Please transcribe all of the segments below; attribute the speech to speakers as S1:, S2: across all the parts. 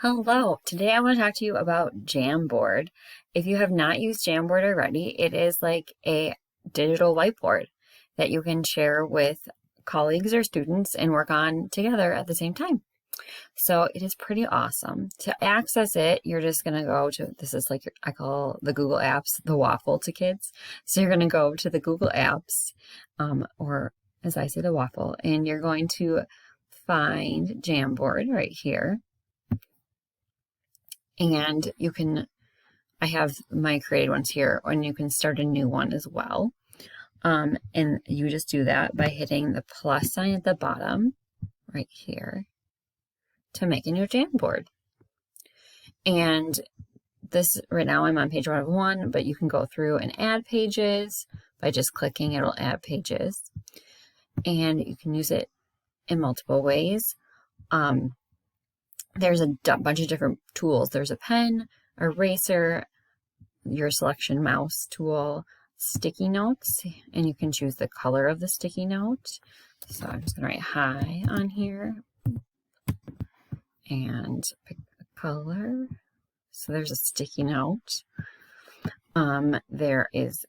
S1: Hello, today I want to talk to you about Jamboard. If you have not used Jamboard already, it is like a digital whiteboard that you can share with colleagues or students and work on together at the same time. So it is pretty awesome. To access it, you're just going to go to, this is like, I call the Google Apps the waffle to kids. So you're going to go to the Google Apps, or as I say, the waffle, and you're going to find Jamboard right here. And you can, I have my created ones here, and you can start a new one as well. And you just do that by hitting the plus sign at the bottom right here to make a new Jamboard. And this, right now I'm on page 1 of 1, but you can go through and add pages by just clicking, it'll add pages. And you can use it in multiple ways. There's a bunch of different tools. There's a pen, eraser, your selection mouse tool, sticky notes, and you can choose the color of the sticky note. So I'm just going to write hi on here and pick a color. So there's a sticky note. There is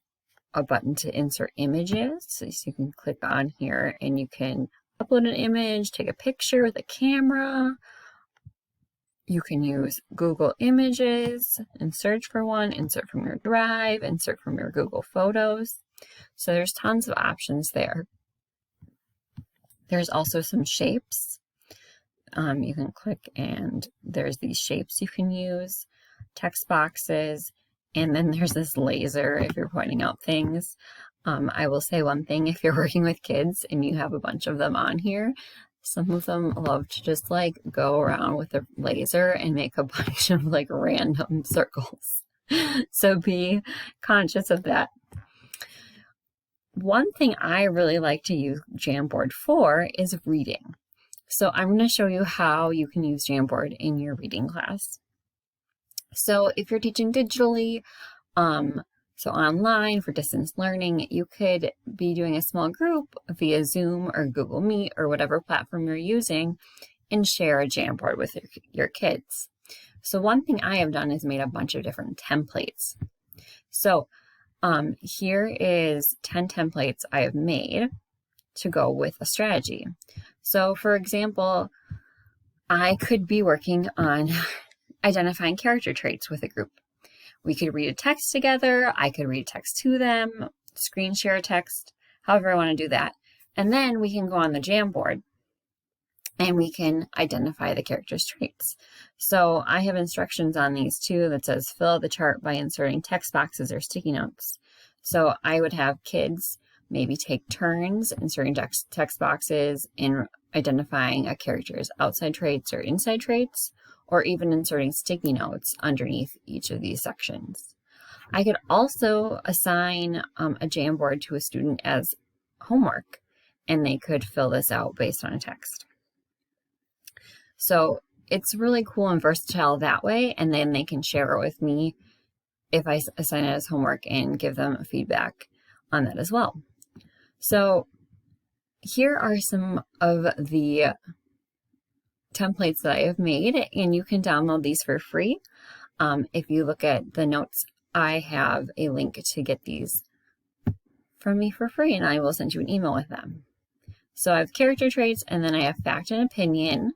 S1: a button to insert images. So you can click on here and you can upload an image, take a picture with a camera. You can use Google Images and search for one, insert from your Drive, insert from your Google Photos. So there's tons of options there. There's also some shapes. You can click and there's these shapes you can use, text boxes, and then there's this laser if you're pointing out things. I will say one thing, if you're working with kids and you have a bunch of them on here, some of them love to just like go around with a laser and make a bunch of like random circles. So be conscious of that. One thing I really like to use Jamboard for is reading. So I'm going to show you how you can use Jamboard in your reading class. So if you're teaching digitally, so online for distance learning, you could be doing a small group via Zoom or Google Meet or whatever platform you're using and share a Jamboard with your kids. So one thing I have done is made a bunch of different templates. So here is 10 templates I have made to go with a strategy. So for example, I could be working on identifying character traits with a group. We could read a text together, I could read text to them, screen share a text, however I want to do that. And then we can go on the Jamboard and we can identify the character's traits. So I have instructions on these too that says fill out the chart by inserting text boxes or sticky notes. So I would have kids maybe take turns inserting text boxes in identifying a character's outside traits or inside traits, or even inserting sticky notes underneath each of these sections. I could also assign a Jamboard to a student as homework, and they could fill this out based on a text. So it's really cool and versatile that way, and then they can share it with me if I assign it as homework and give them feedback on that as well. So here are some of the templates that I have made, and you can download these for free. If you look at the notes, I have a link to get these from me for free, and I will send you an email with them. So I have character traits, and then I have fact and opinion,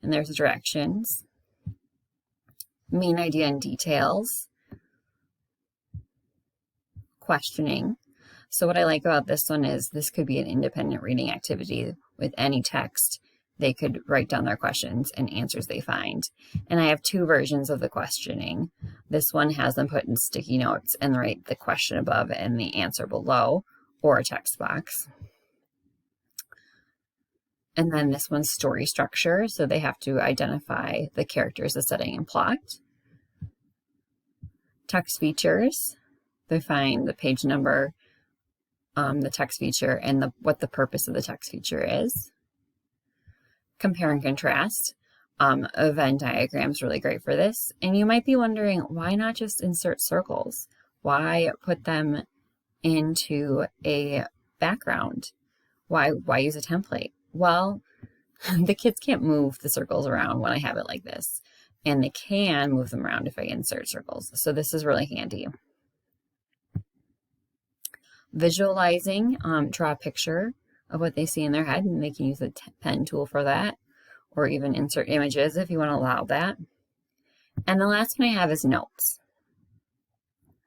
S1: and there's directions, main idea and details, questioning. So what I like about this one is this could be an independent reading activity with any text. They could write down their questions and answers they find. And I have 2 versions of the questioning. This one has them put in sticky notes and write the question above and the answer below, or a text box. And then this one's story structure, so they have to identify the characters, the setting, and plot. Text features, they find the page number, the text feature, and what the purpose of the text feature is. Compare and contrast. A Venn diagram is really great for this. And you might be wondering, why not just insert circles? Why put them into a background? Why use a template? Well, the kids can't move the circles around when I have it like this. and they can move them around if I insert circles. So this is really handy. Visualizing, draw a picture of what they see in their head, and they can use the pen tool for that, or even insert images if you want to allow that. And the last one I have is notes.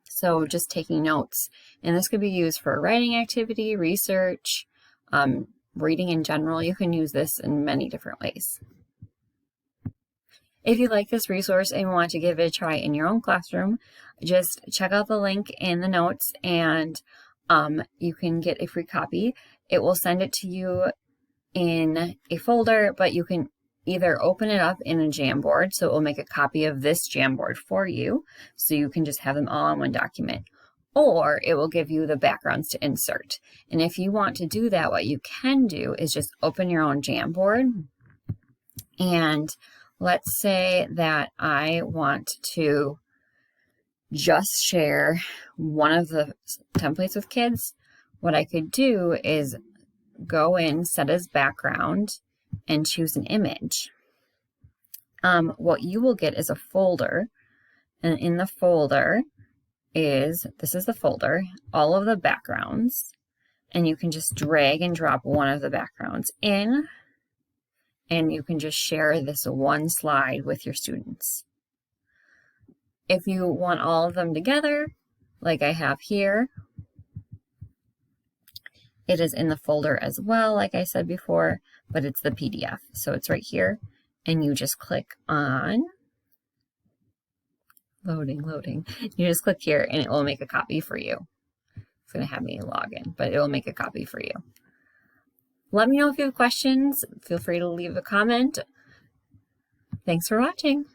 S1: So just taking notes, and this could be used for a writing activity, research, reading in general. You can use this in many different ways. If you like this resource and want to give it a try in your own classroom, just check out the link in the notes, and you can get a free copy. It will send it to you in a folder, but you can either open it up in a Jamboard, so it will make a copy of this Jamboard for you, so you can just have them all in one document, or it will give you the backgrounds to insert. And if you want to do that, what you can do is just open your own Jamboard, and let's say that I want to just share one of the templates with kids. What I could do is go in, set as background, and choose an image. What you will get is a folder, and in the folder this is the folder, all of the backgrounds, and you can just drag and drop one of the backgrounds in, and you can just share this one slide with your students. If you want all of them together, like I have here, it is in the folder as well, like I said before, but it's the PDF. So it's right here, and you just click on loading. You just click here, and it will make a copy for you. It's going to have me log in, but it will make a copy for you. Let me know if you have questions. Feel free to leave a comment. Thanks for watching.